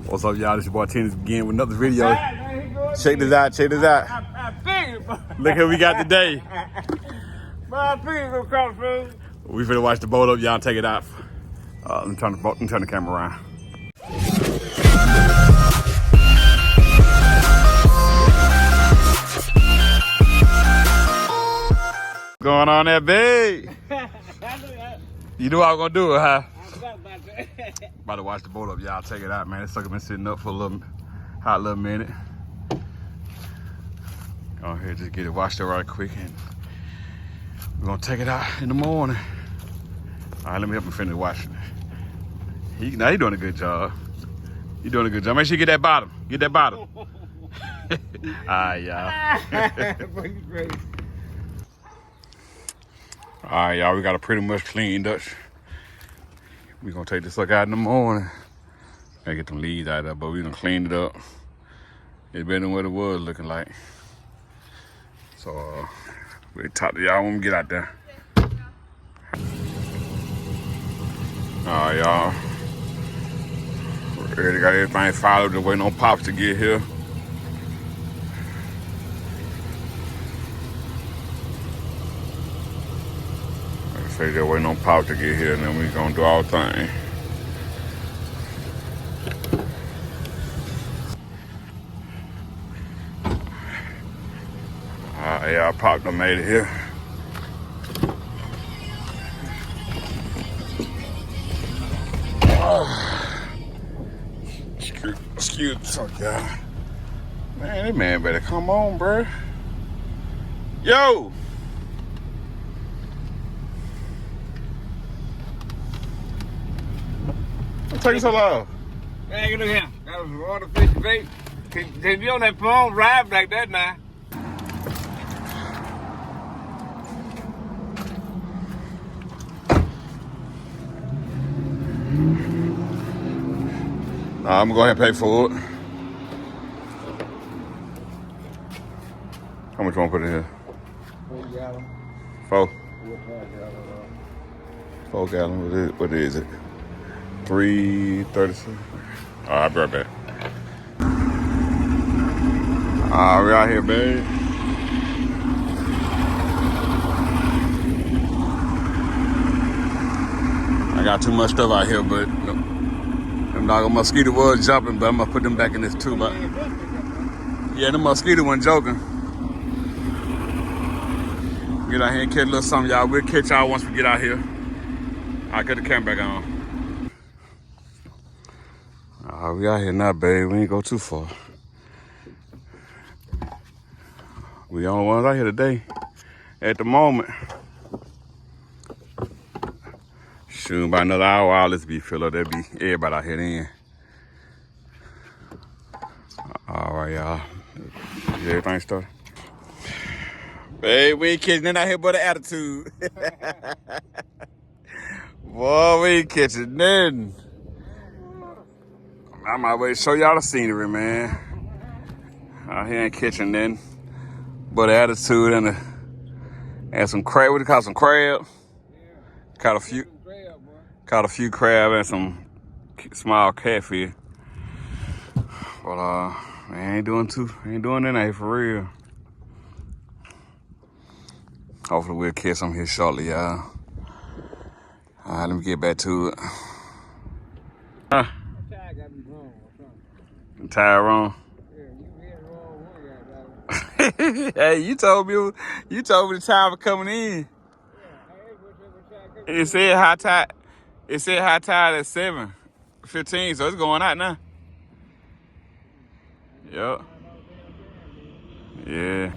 What's up, y'all? This your boy Tennis again with another video. Check this out, check this out. Look who we got today. We finna watch the boat up, y'all take it out. Let me turn the camera around. Going on there, babe? You knew I was gonna do it, huh? About to watch the boat up, y'all. Check it out, man. This sucker been sitting up for a hot little minute. Go ahead, just get it washed up right quick, and we're gonna take it out in the morning. All right, let me help him finish washing it. Now he doing a good job. He doing a good job. Make sure you get that bottom. Get that bottom. All right, y'all. All right, y'all. We got it pretty much cleaned up. We gonna take this sucker out in the morning. Gotta get them leaves out of there, but we done cleaned it up. It's better than what it was looking like. So we'll talk to y'all when we get out there. All right, y'all. We already got everything followed. Just waiting on Pops to get here. Like I say, just waiting on Pops to get here, and then we gonna do our thing. Yeah, Pop done made it here. Excuse me, y'all. Man, this man better come on, bro. Yo! What's taking so long? Man, look here. That was water fish bait. Can you on that phone ride like that now? I'm gonna go ahead and pay for it. How much you want to put in here? 4 gallons. 4? 4 gallons. What is it? 336. All right, I'll be right back. All right, we out here, babe. I got too much stuff out here, but them dog mosquito was jumping, but I'm gonna put them back in this tube. Yeah, the mosquito wasn't joking. Get out here and catch a little something, y'all. We'll catch y'all once we get out here. I'll get the camera back on. We out here now, babe. We ain't go too far. We the only ones out here today. At the moment. Soon, by another hour, all this be filled up. There'll be everybody out here then. All right, y'all. Is everything started? Babe, we ain't catching nothing out here but an attitude. Boy, we ain't catching nothing. I might wait to show y'all the scenery, man. Out here ain't catching nothing but an attitude and some crab. What do you call some crab? Caught a few crab and some small catfish. But I ain't doing that here for real. Hopefully we'll catch some here shortly, y'all. All right, let me get back to it. Huh? The tire wrong. Hey, you told me the time was coming in. It said high tide. It said high tide at 7:15, so it's going out now. Yep. Yeah.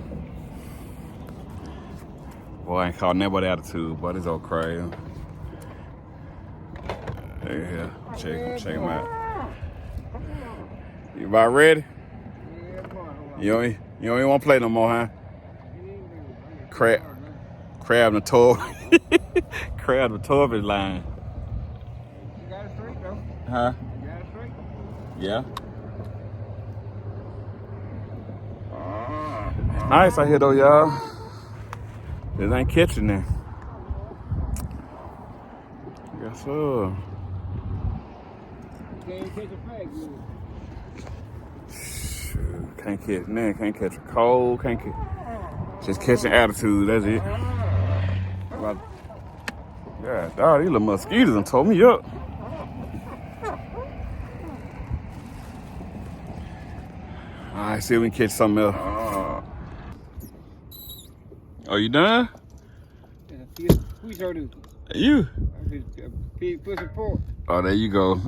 Boy, I ain't caught nothing but attitude, but it's all crazy. Yeah, check him out. You about ready? You don't even want to play no more, huh? Crab the toilet. Crab the toilet line. You got it straight, though. Huh? You got it straight. Yeah. Nice out here though, y'all. This ain't catching there. Yes, sir. Can't catch a flag, dude. Can't catch nothing. Can't catch a cold. Can't catch. Just catching attitude. That's it. Yeah, dog, these little mosquitoes done tore me up. All right, see if we can catch something else. Oh, you done? Who's already? You? Pussy pork. Oh, there you go.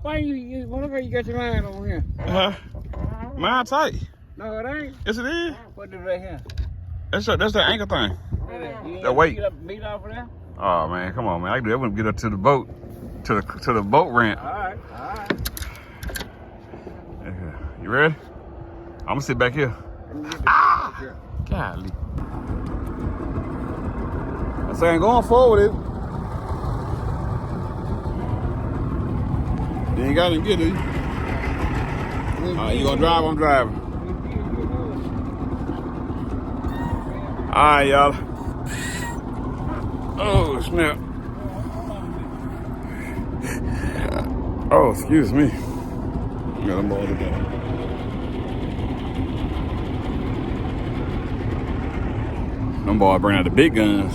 Why you whenever you got your line on here? Mine tight. No, it ain't. Yes, it is. What is right here? That's the ankle thing. You That weight. Meat off of there? Oh man, come on, man. I can do that when we get up to the boat, to the boat ramp. All right. You ready? I'm gonna sit back here. Ah! Golly. I say I ain't going forward with it. You ain't got to get it. You gonna drive? I'm driving. All right, y'all. Oh, snap. Oh, excuse me. Got them all together. Them boys bring out the big guns.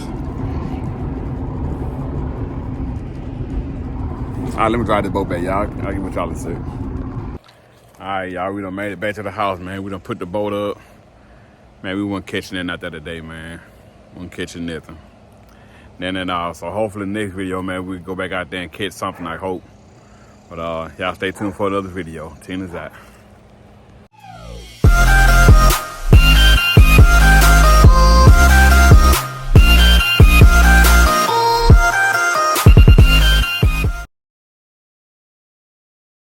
All right, let me drive this boat back, y'all. I'll get what y'all to say. All right, y'all, we done made it back to the house, man. We done put the boat up. Man, we weren't catching it not the other day, man. We weren't catching nothing. So hopefully next video, man, we go back out there and catch something, I hope. But y'all stay tuned for another video. Tina's out.